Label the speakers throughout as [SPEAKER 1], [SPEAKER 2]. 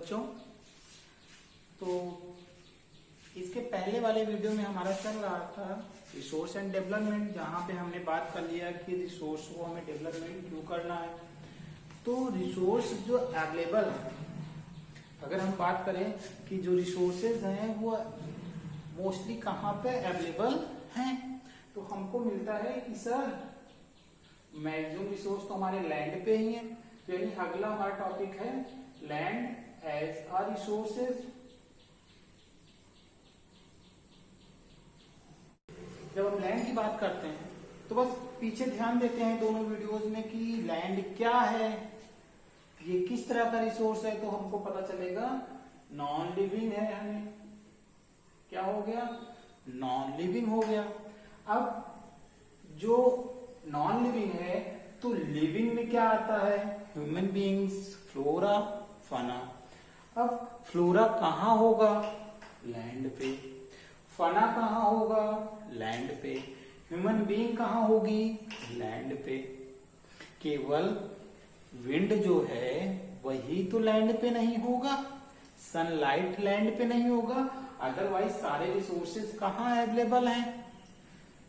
[SPEAKER 1] बच्चों। तो इसके पहले वाले वीडियो में हमारा चल रहा था रिसोर्स एंड डेवलपमेंट, जहाँ पे हमने बात कर लिया कि रिसोर्स को हमें डेवलपमेंट क्यों करना है। तो रिसोर्स जो अवेलेबल है, अगर हम बात करें कि जो रिसोर्सेज हैं वो मोस्टली कहाँ पे अवेलेबल हैं, तो हमको मिलता है कि सर मैक्सिमम रिसोर्स तो हमारे लैंड पे ही है। तो यानी अगला हमारा टॉपिक है लैंड एज अ रिसोर्सेज। जब हम लैंड की बात करते हैं तो बस पीछे ध्यान देते हैं दोनों वीडियोस में कि लैंड क्या है, ये किस तरह का रिसोर्स है, तो हमको पता चलेगा नॉन लिविंग है। हमें क्या हो गया, नॉन लिविंग हो गया। अब जो नॉन लिविंग है तो लिविंग में क्या आता है, ह्यूमन बीइंग्स, फ्लोरा, फना। अब फ्लोरा कहाँ होगा, लैंड पे। फना कहाँ होगा, लैंड पे। ह्यूमन बीइंग कहाँ होगी, लैंड पे। केवल विंड जो है वही तो लैंड पे नहीं होगा, सनलाइट लैंड पे नहीं होगा, अदरवाइज सारे रिसोर्सेज कहाँ अवेलेबल हैं,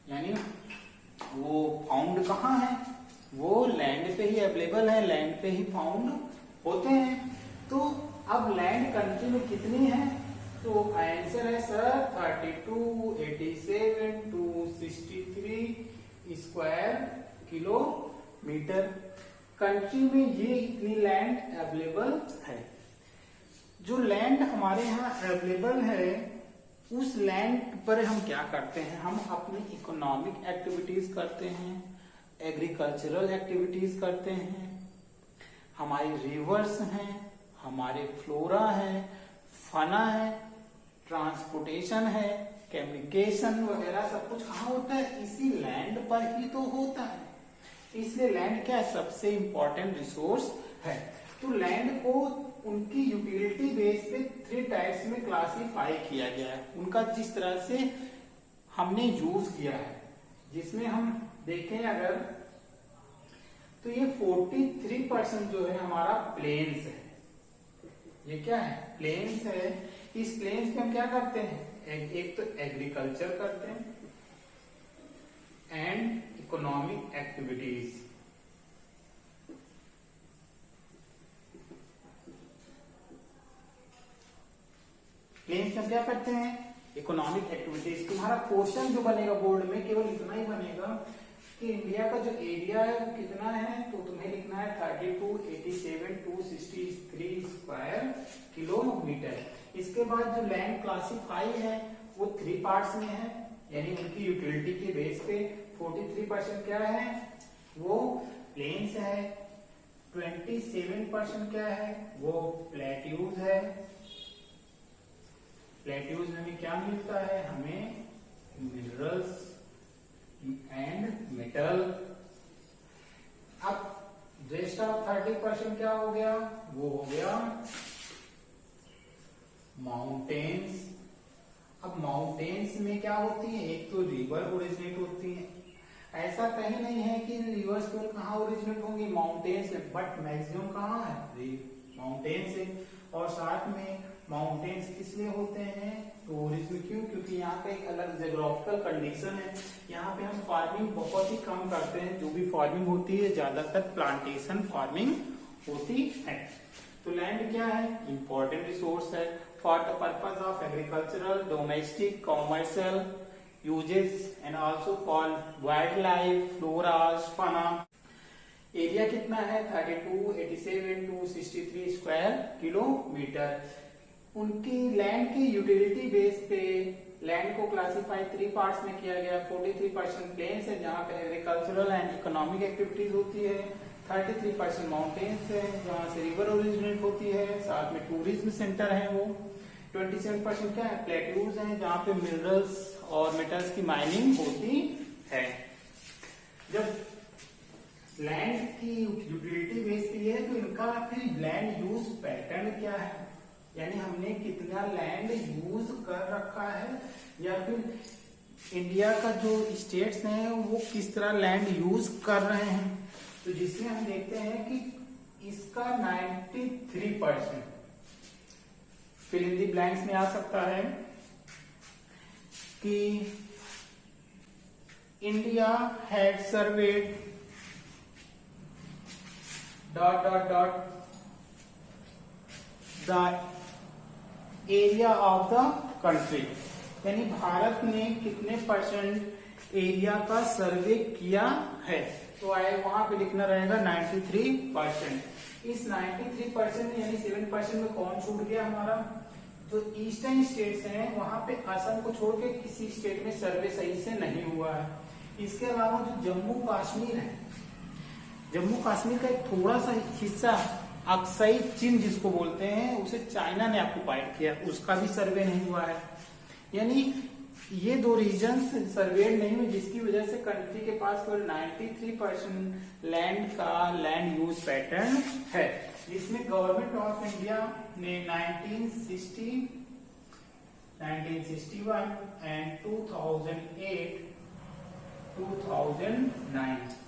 [SPEAKER 1] यानी वो फाउंड कहाँ है, वो लैंड पे ही अवेलेबल है, लैंड पे ही फाउंड होते हैं। तो अब लैंड कंट्री में कितनी है, तो आंसर है सर 32, 87, 263 स्क्वायर किलोमीटर। कंट्री में ये इतनी लैंड अवेलेबल है। जो लैंड हमारे यहाँ अवेलेबल है उस लैंड पर हम क्या करते हैं, हम अपनी इकोनॉमिक एक्टिविटीज करते हैं, एग्रीकल्चरल एक्टिविटीज करते हैं, हमारी रिवर्स हैं, हमारे फ्लोरा है, फना है, ट्रांसपोर्टेशन है, कम्युनिकेशन वगैरह सब कुछ कहाँ होता है, इसी लैंड पर ही तो होता है। इसलिए लैंड क्या है, सबसे इंपॉर्टेंट रिसोर्स है। तो लैंड को उनकी यूटिलिटी बेस पे 3 टाइप्स में क्लासिफाई किया गया है, उनका जिस तरह से हमने यूज किया है। जिसमें हम देखें अगर, तो ये 43% जो है हमारा प्लेन्स है। ये क्या है, प्लेन्स है। इस प्लेन्स पे हम क्या करते हैं, एक तो एग्रीकल्चर करते हैं एंड इकोनॉमिक एक्टिविटीज। प्लेन्स में क्या करते हैं, इकोनॉमिक एक्टिविटीज। तुम्हारा क्वेश्चन जो बनेगा बोर्ड में केवल इतना ही बनेगा कि इंडिया का जो एरिया है वो कितना है, तो तुम्हें लिखना है 32, 87, 263 स्क्वायर किलोमीटर। इसके बाद जो लैंड क्लासिफाई है वो 3 पार्ट्स में है, यानी उनकी यूटिलिटी के बेस पे 43% क्या है, वो प्लेन्स है, 27% क्या है, वो प्लेट्यूज है। प्लेट्यूज में हमें क्या मिलता है, हमें मिनरल्स एंड मेटल। अब रेस्ट ऑफ 30% क्या हो गया, वो हो गया माउंटेन्स। अब माउंटेन्स में क्या होती है, एक तो रिवर ओरिजिनेट होती है। ऐसा कहीं नहीं है कि रिवर्स केवल कहाँ ओरिजिनेट होंगी, माउंटेन्स में, बट मैक्सिमम कहाँ है, माउंटेन से। और साथ में माउंटेन्स किस लिए होते हैं, टूरिज्म। क्यों, क्योंकि यहाँ पे एक अलग जियोग्राफिकल कंडीशन है। यहाँ पे हम फार्मिंग बहुत ही कम करते हैं, जो भी फार्मिंग होती है ज्यादातर प्लांटेशन फार्मिंग होती है। तो लैंड क्या है, इंपॉर्टेंट रिसोर्स है for the purpose of agricultural, domestic, commercial uses and also for wildlife, floras, fauna. Area कितना है, 32, 87, 263 स्क्वायर किलोमीटर। उनकी लैंड की यूटिलिटी बेस पे लैंड को क्लासिफाई 3 पार्ट्स में किया गया। 43% प्लेन्स है जहाँ पे एग्रीकल्चरल एंड इकोनॉमिक एक्टिविटीज होती है, 33% माउंटेन्स है जहाँ से रिवर ओरिजिनेट होती है, साथ में टूरिज्म सेंटर है वो। 27% क्या है, प्लेट्यूज है जहाँ पे मिनरल्स और मेटल्स की माइनिंग होती है। जब लैंड की यूटिलिटी बेस पे है तो इनका फिर लैंड यूज पैटर्न क्या है, यानी हमने कितना लैंड यूज कर रखा है, या फिर इंडिया का जो स्टेट्स हैं वो किस तरह लैंड यूज कर रहे हैं। तो जिसमें हम देखते हैं कि इसका 93% फिल इन दी ब्लैंक्स में आ सकता है कि India had served dot dot dot the area of the country, यानी भारत ने कितने परसेंट एरिया का सर्वे किया है, तो वहां पे लिखना रहेगा 93%। इस 93% यानी 7% में कौन छूट गया हमारा, जो ईस्टर्न स्टेट्स हैं वहां पे असम को छोड़ के किसी स्टेट में सर्वे सही से नहीं हुआ है। इसके अलावा जो जम्मू कश्मीर है, जम्मू कश्मीर का एक थोड़ा सा हिस्सा अक्साई चीन जिसको बोलते हैं, उसे चाइना ने ऑक्युपाइड किया, उसका भी सर्वे नहीं हुआ है। यानी ये दो रीजन्स सर्वेड नहीं हुए, जिसकी वजह से कंट्री के पास केवल 93% लैंड का लैंड यूज पैटर्न है, जिसमें गवर्नमेंट ऑफ इंडिया ने 1960, 1961 एंड 2008, 2009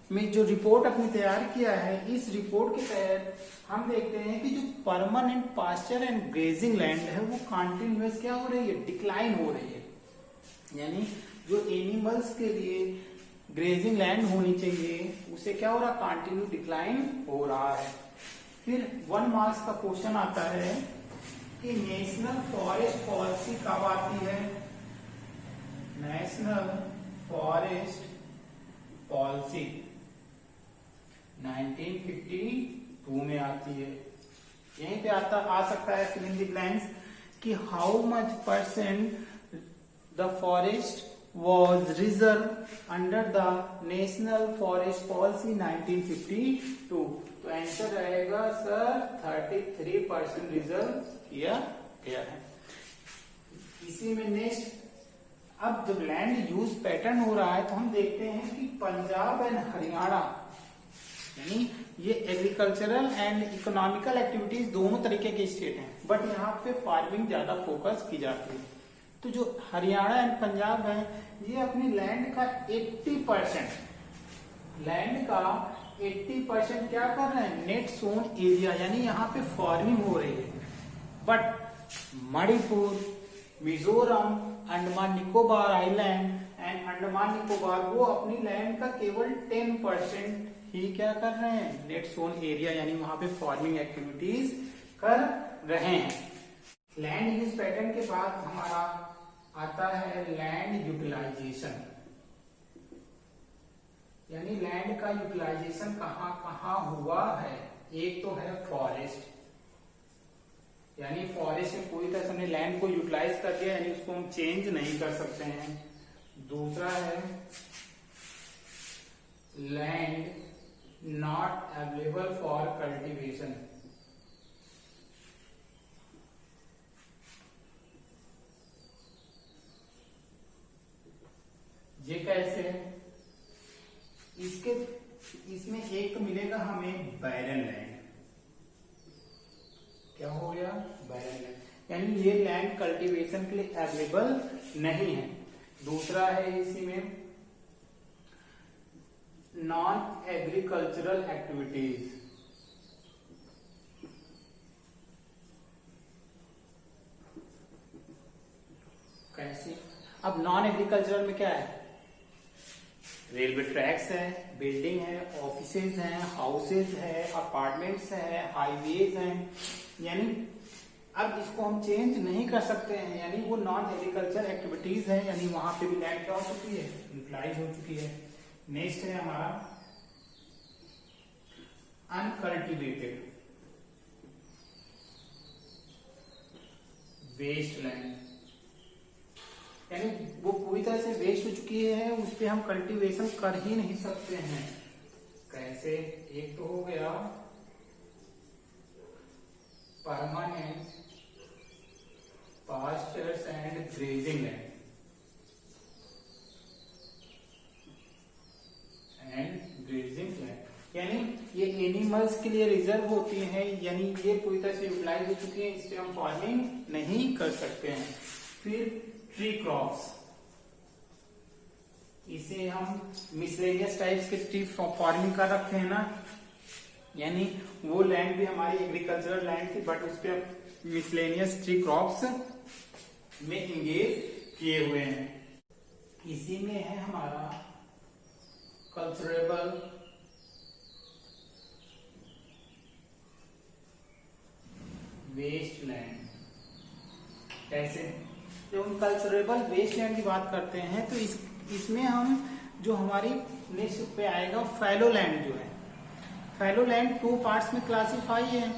[SPEAKER 1] में जो रिपोर्ट अपने तैयार किया है, इस रिपोर्ट के तहत हम देखते हैं कि जो permanent pasture and grazing land है वो कंटिन्यूअस क्या हो रही है, डिक्लाइन हो रही है। यानी जो एनिमल्स के लिए ग्रेजिंग लैंड होनी चाहिए उसे क्या हो रहा, कंटिन्यू डिक्लाइन हो रहा है। फिर 1 मार्क्स का क्वेश्चन आता है कि नेशनल फॉरेस्ट पॉलिसी कब आती है, नेशनल फॉरेस्ट पॉलिसी 1952 में आती है। यहीं पे आ सकता है फिल इन द ब्लैंक्स कि how much percent the forest was reserved under the National Forest Policy 1952, तो आंसर रहेगा सर 33% रिजर्व किया गया है। इसी में नेक्स्ट, अब जब लैंड यूज पैटर्न हो रहा है तो हम देखते हैं कि पंजाब एंड हरियाणा, यानी ये एग्रीकल्चरल एंड इकोनॉमिकल एक्टिविटीज दोनों तरीके के स्टेट हैं, बट यहाँ पे फार्मिंग ज्यादा फोकस की जाती है। तो जो हरियाणा एंड पंजाब है ये अपनी लैंड का 80%, लैंड का 80% क्या कर रहे हैं, नेट सोन एरिया, यानी यहाँ पे फार्मिंग हो रही है। But Manipur, Mizoram, Andaman Nicobar island and Andaman Nicobar वो अपनी लैंड का केवल 10% ही क्या कर रहे हैं, नेट सोन एरिया, यानी वहां पे फार्मिंग एक्टिविटीज कर रहे हैं। लैंड यूज पैटर्न के बाद हमारा आता है लैंड यूटिलाइजेशन, यानी लैंड का यूटिलाइजेशन कहाँ कहाँ हुआ है। एक तो है फॉरेस्ट, यानी फॉरेस्ट में पूरी तरह से हमने लैंड को यूटिलाइज कर दिया, यानी उसको हम चेंज नहीं कर सकते हैं। दूसरा है land not available for cultivation, ये कैसे, इसमें एक तो मिलेगा हमें बैरन लैंड, क्या हो गया, बैरन लैंड, यानी ये लैंड कल्टीवेशन के लिए अवेलेबल नहीं है। दूसरा है इसी में नॉन एग्रीकल्चरल एक्टिविटीज, कैसे, अब नॉन एग्रीकल्चरल में क्या है, रेलवे ट्रैक्स है, बिल्डिंग है, ऑफिसेज हैं, हाउसेज है, अपार्टमेंट्स है, हाईवेज हैं, यानी अब इसको हम चेंज नहीं कर सकते हैं, यानी वो नॉन एग्रीकल्चर एक्टिविटीज है, यानी वहां पे भी लैंड क्या हो चुकी है, यूटिलाइज हो चुकी है। नेक्स्ट है हमारा अनकल्टिवेटेड वेस्ट लैंड, यानी वो पूरी तरह से वेस्ट हो चुकी है, उस पर हम कल्टीवेशन कर ही नहीं सकते हैं। कैसे, एक तो हो गया permanent pastures and grazing land यानी ये एनिमल्स के लिए रिजर्व होती हैं, यानी ये पूरी तरह से यूटिलाइज हो चुकी है, इस पे हम फार्मिंग नहीं कर सकते हैं। फिर ट्री क्रॉप्स, इसे हम मिसलेनियस टाइप्स के ट्री फार्मिंग कर रखते हैं ना, यानी वो लैंड भी हमारी एग्रीकल्चरल लैंड थी, बट उस पर मिसलेनियस ट्री क्रॉप्स में इंगेज किए हुए हैं। इसी में है हमारा कल्चरेबल वेस्ट लैंड। कैसे? जब हम कल्चरेबल वेस्ट लैंड की बात करते हैं तो इसमें हम जो हमारी नेक्स्ट पे आएगा फैलो लैंड जो है, फैलो लैंड 2 पार्ट्स में क्लासीफाई है।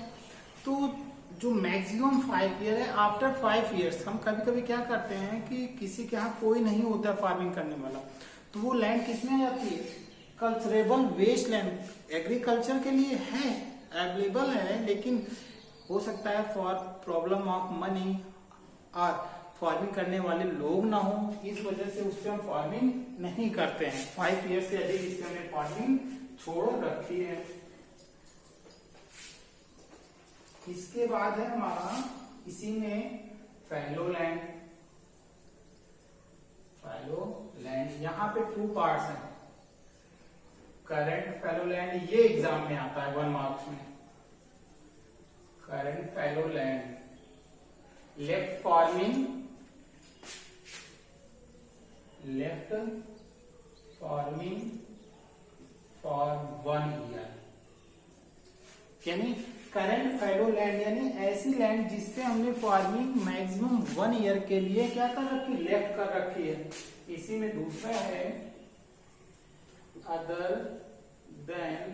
[SPEAKER 1] तो जो मैक्सिमम 5 ईयर है, आफ्टर 5 ईयर्स हम कभी कभी क्या करते हैं कि किसी के यहाँ कोई नहीं होता फार्मिंग करने वाला, तो वो लैंड किसमें आ जाती है? Culturable waste land. एग्रीकल्चर के लिए है, अवेलेबल है, लेकिन हो सकता है फॉर प्रॉब्लम ऑफ मनी और फार्मिंग करने वाले लोग ना हो, इस वजह से उस पर हम फार्मिंग नहीं करते हैं। 5 ईयर से अधिक इसमें हमने फार्मिंग छोड़ रखी है। इसके बाद है हमारा इसी में फैलो लैंड। फैलो लैंड यहाँ पे 2 पार्ट्स हैं। करंट फैलो लैंड, ये एग्जाम में आता है 1 मार्क्स में। Current fallow land left farming for 1 year. यानी करंट फैलो लैंड यानी ऐसी लैंड जिसपे हमने फार्मिंग मैक्सिमम 1 ईयर के लिए क्या कर रखी? लेफ्ट कर रखी है। इसी में दूसरा है other than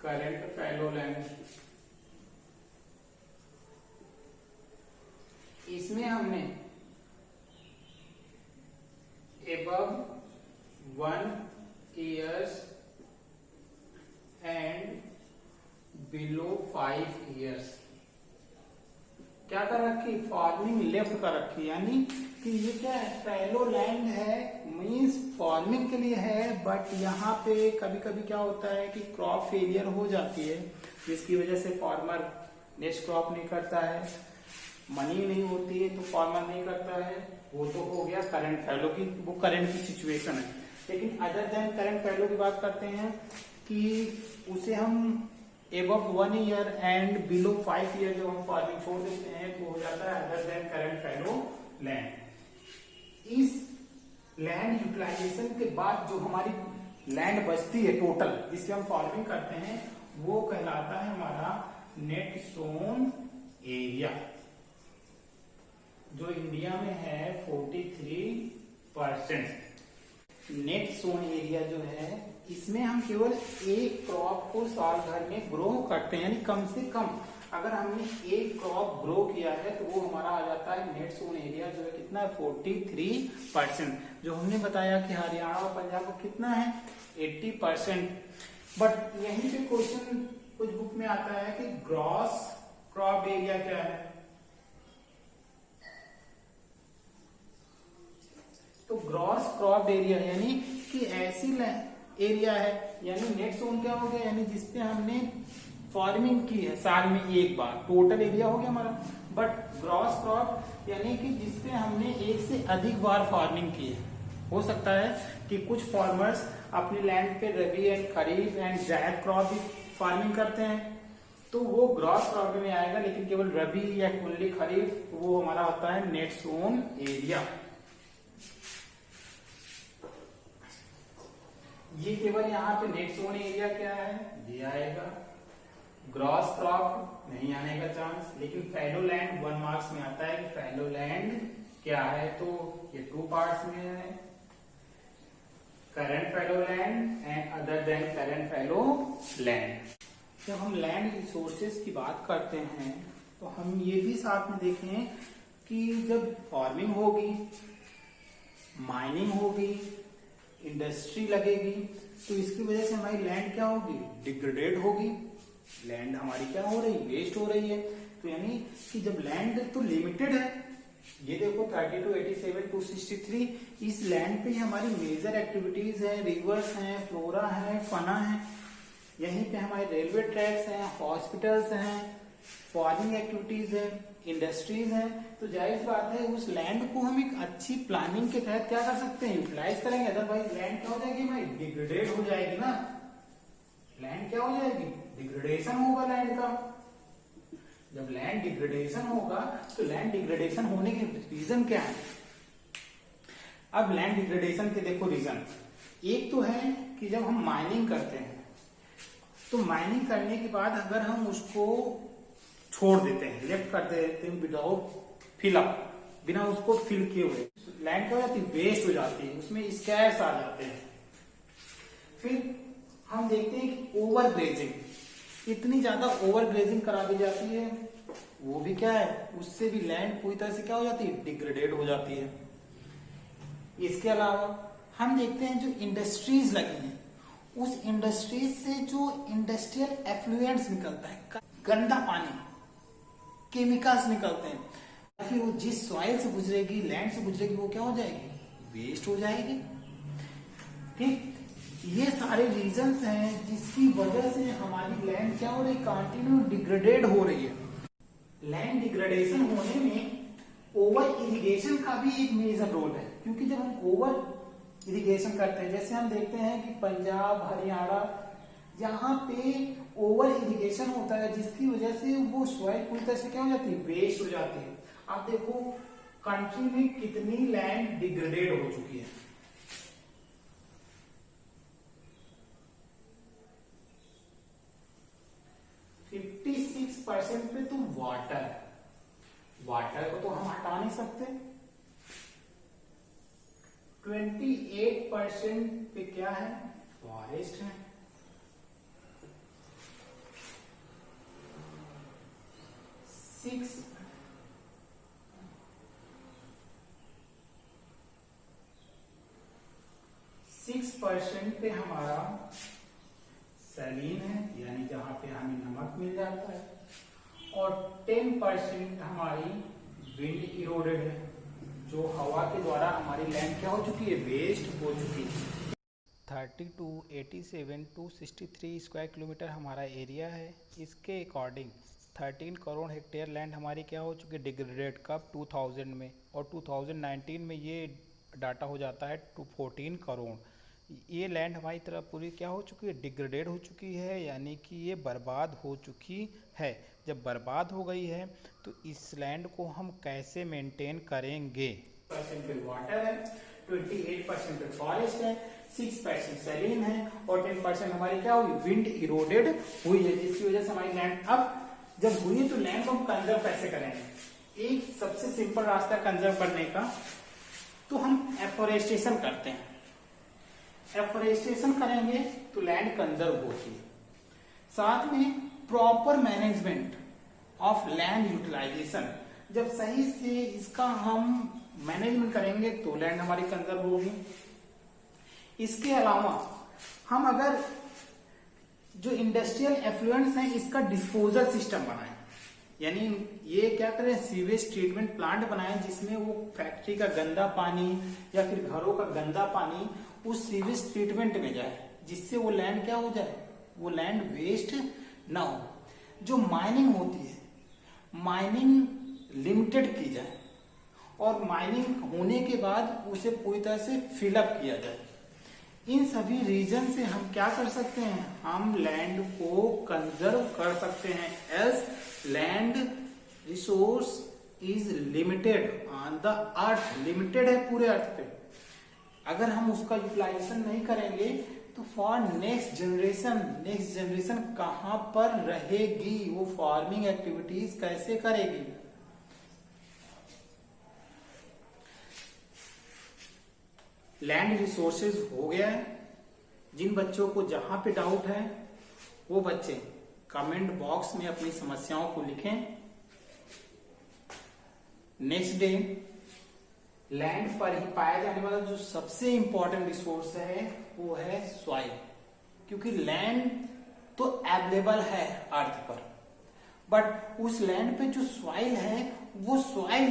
[SPEAKER 1] current fallow land. इसमें हमने above 1 years and below 5 years क्या कर रखी? फार्मिंग लेफ्ट कर रखी। यानी कि ये क्या है? फैलो लैंड है, मीन्स फार्मिंग के लिए है, बट यहाँ पे कभी कभी क्या होता है कि क्रॉप फेलियर हो जाती है, जिसकी वजह से फार्मर नेक्स्ट क्रॉप नहीं करता है, मनी नहीं होती है तो फार्मर नहीं करता है। वो तो हो गया करंट फैलो की, वो करंट की सिचुएशन है। लेकिन अदर देन करंट फैलो की बात करते हैं कि उसे हम above 1 year and below 5 year जब हम फार्मिंग छोड़ देते हैं तो हो जाता है other than current fallow land. इस लैंड यूटिलाइजेशन के बाद जो हमारी लैंड बचती है टोटल जिससे हम फार्मिंग करते हैं, वो कहलाता है हमारा नेट सोन एरिया, जो इंडिया में है 43%। नेट सोन एरिया जो है, इसमें हम केवल एक क्रॉप को साल भर में ग्रो करते हैं। यानी कम से कम अगर हमने एक क्रॉप ग्रो किया है तो वो हमारा आ जाता है नेट सोन एरिया जो है कितना? 43%। जो हमने बताया कि हरियाणा और पंजाब को कितना है? 80%। बट यहीं पे क्वेश्चन कुछ बुक में आता है कि ग्रॉस क्रॉप एरिया क्या है? तो ग्रॉस क्रॉप एरिया यानी कि ऐसी एरिया है, यानी नेट जोन क्या हो गया? यानी जिसपे हमने फार्मिंग की है साल में एक बार, टोटल एरिया हो गया हमारा। बट ग्रॉस क्रॉप यानी कि जिसपे हमने एक से अधिक बार फार्मिंग की है। हो सकता है कि कुछ फार्मर्स अपनी लैंड पे रबी एंड खरीफ एंड जायद क्रॉप भी फार्मिंग करते हैं, तो वो ग्रॉस क्रॉप में आएगा। लेकिन केवल रबी या ओनली खरीफ, वो हमारा होता है नेट जोन एरिया। ये केवल यहाँ पे नेट जोन एरिया क्या है? ये आएगा। ग्रॉस क्रॉप नहीं आने का चांस। लेकिन फैलो लैंड 1 मार्क्स में आता है कि फैलो लैंड क्या है, तो ये 2 पार्ट्स में है, current fallow land and other than current fallow land. जब हम लैंड रिसोर्सेज की बात करते हैं तो हम ये भी साथ में देखें कि जब फार्मिंग होगी, माइनिंग होगी, इंडस्ट्री लगेगी, तो इसकी वजह से हमारी लैंड क्या होगी? डिग्रेडेड होगी। लैंड हमारी क्या हो रही? वेस्ट हो रही है। तो यानी कि जब लैंड तो लिमिटेड है, ये देखो 32, 87, 263, इस लैंड पे हमारी मेजर एक्टिविटीज है, रिवर्स हैं, फ्लोरा है, फना है, यहीं पे हमारे रेलवे ट्रैक्स हैं, हॉस्पिटल्स हैं, फार्मिंग एक्टिविटीज है, इंडस्ट्रीज हैं। तो जाहिर बात है उस लैंड को हम एक अच्छी प्लानिंग के तहत क्या कर सकते हैं? यूटिलाइज करेंगे। अदरवाइज लैंड क्या हो जाएगी भाई? डिग्रेडेड हो जाएगी ना। लैंड क्या हो जाएगी? डिग्रेडेशन होगा लैंड का। जब लैंड डिग्रेडेशन होगा तो लैंड डिग्रेडेशन होने के रीजन क्या है? अब लैंड डिग्रेडेशन के देखो रीजन, एक तो है कि जब हम माइनिंग करते हैं तो माइनिंग करने के बाद अगर हम उसको छोड़ देते हैं, लेफ्ट कर देते हैं विदाउट फिलअप, बिना उसको फिल किए हुए, लैंड क्या हो जाती है? वेस्ट हो जाती है, उसमें स्कैर्स आ जाते हैं। फिर हम देखते हैं कि ओवर ग्रेजिंग, इतनी ज्यादा ओवर ग्रेजिंग करा दी जाती है, वो भी क्या है, उससे भी लैंड पूरी तरह से क्या हो जाती है? डिग्रेडेड हो जाती है। इसके अलावा हम देखते हैं जो इंडस्ट्रीज लगी हैं, उस इंडस्ट्रीज से जो इंडस्ट्रियल एफ्लुएंट्स निकलता है, गंदा पानी, केमिकल्स निकलते हैं, फिर वो जिस सॉइल से गुजरेगी, लैंड से गुजरेगी, वो क्या हो जाएगी? वेस्ट हो जाएगी। ठीक, ये सारे रीजंस हैं जिसकी वजह से हमारी लैंड क्या हो रही? कंटिन्यू डिग्रेडेड हो रही है। लैंड डिग्रेडेशन होने में ओवर इरिगेशन का भी एक मेजर रोल है, क्योंकि जब हम ओवर इरिगेशन करते हैं, जैसे हम देखते हैं कि पंजाब, हरियाणा, यहाँ पे ओवर इरिगेशन होता है, जिसकी वजह से वो सॉइल पूरी तरह से क्या हो जाती है? वेस्ट हो जाती है। आप देखो कंट्री में कितनी लैंड डिग्रेडेड हो चुकी है। % पे तो वाटर है, वाटर को तो हम हटा नहीं सकते। 28% पे क्या है? फॉरेस्ट है। सिक्स % पे हमारा सैलीन है, यानी जहां पे हमें नमक मिल जाता है, और 10% हमारी विंड इरोडेड है, जो हवा के द्वारा हमारी लैंड क्या हो चुकी है? वेस्ट हो चुकी है। 32, 87 टू 63 स्क्वायर किलोमीटर हमारा एरिया है। इसके अकॉर्डिंग 13 करोड़ हेक्टेयर लैंड हमारी क्या हो चुकी है? डिग्रेडेड। कब? 2000 में, और 2019 में ये डाटा हो जाता है 14 करोड़। ये लैंड हमारी तरफ पूरी क्या हो चुकी है? डिग्रेडेड हो चुकी है, यानी कि ये बर्बाद हो चुकी है। जब बर्बाद हो गई है तो इस लैंड को हम कैसे मेंटेन करेंगे? % पे वाटर है, 28% पे फॉरेस्ट है, 6% सैलीन है, और 10% हमारी क्या हुई? विंड इरोडेड हुई है, जिसकी वजह से हमारी लैंड अब जब हुई तो लैंड को हम कंजर्व कैसे करेंगे? एक सबसे सिंपल रास्ता कंजर्व करने का, तो हम एफोरेस्टेशन करते हैं। एफोरेस्टेशन करेंगे तो लैंड कंजर्व होती है। साथ में proper management of land utilization, जब सही से इसका हम मैनेजमेंट करेंगे तो लैंड हमारी कंजर्व होगी। इसके अलावा हम अगर जो इंडस्ट्रियल एफ्लुएंट्स हैं, इसका डिस्पोजल सिस्टम बनाएं, यानी ये क्या करें? सीवेज ट्रीटमेंट प्लांट बनाएं, जिसमें वो फैक्ट्री का गंदा पानी या फिर घरों का गंदा पानी उस सीवेज ट्रीटमेंट में जाए, जिससे वो लैंड क्या हो जाए? वो लैंड वेस्ट ना हो। जो माइनिंग होती है, माइनिंग लिमिटेड की जाए, और माइनिंग होने के बाद उसे पूरी तरह से फिलअप किया जाए। इन सभी रीजन से हम क्या कर सकते हैं? हम लैंड को कंजर्व कर सकते हैं। Else land resource is limited on the earth, limited है पूरे अर्थ पे। अगर हम उसका यूटिलाइजेशन नहीं करेंगे तो फॉर नेक्स्ट जनरेशन कहां पर रहेगी? वो फार्मिंग एक्टिविटीज कैसे करेगी? लैंड रिसोर्सेज हो गया है। जिन बच्चों को जहां पे डाउट है वो बच्चे कमेंट बॉक्स में अपनी समस्याओं को लिखें। नेक्स्ट डे लैंड पर ही पाया जाने वाला जो सबसे इंपॉर्टेंट रिसोर्स है वो है सॉइल, क्योंकि लैंड तो अवेलेबल है अर्थ पर, बट उस लैंड पे जो सॉइल है वो सॉइल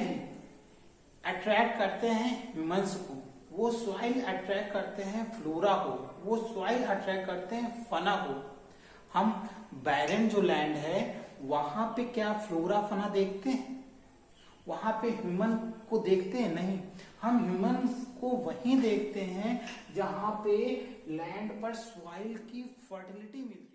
[SPEAKER 1] अट्रैक्ट करते हैं ह्यूमंस को, वो सॉइल अट्रैक्ट करते हैं फ्लोरा को, वो सॉइल अट्रैक्ट करते हैं फना को। हम बैरन जो लैंड है वहां पे क्या फ्लोरा फना देखते हैं? वहां पे ह्यूमन को देखते हैं? नहीं, हम ह्यूमंस को वहीं देखते हैं जहां पे लैंड पर सॉइल की फर्टिलिटी मिलती है।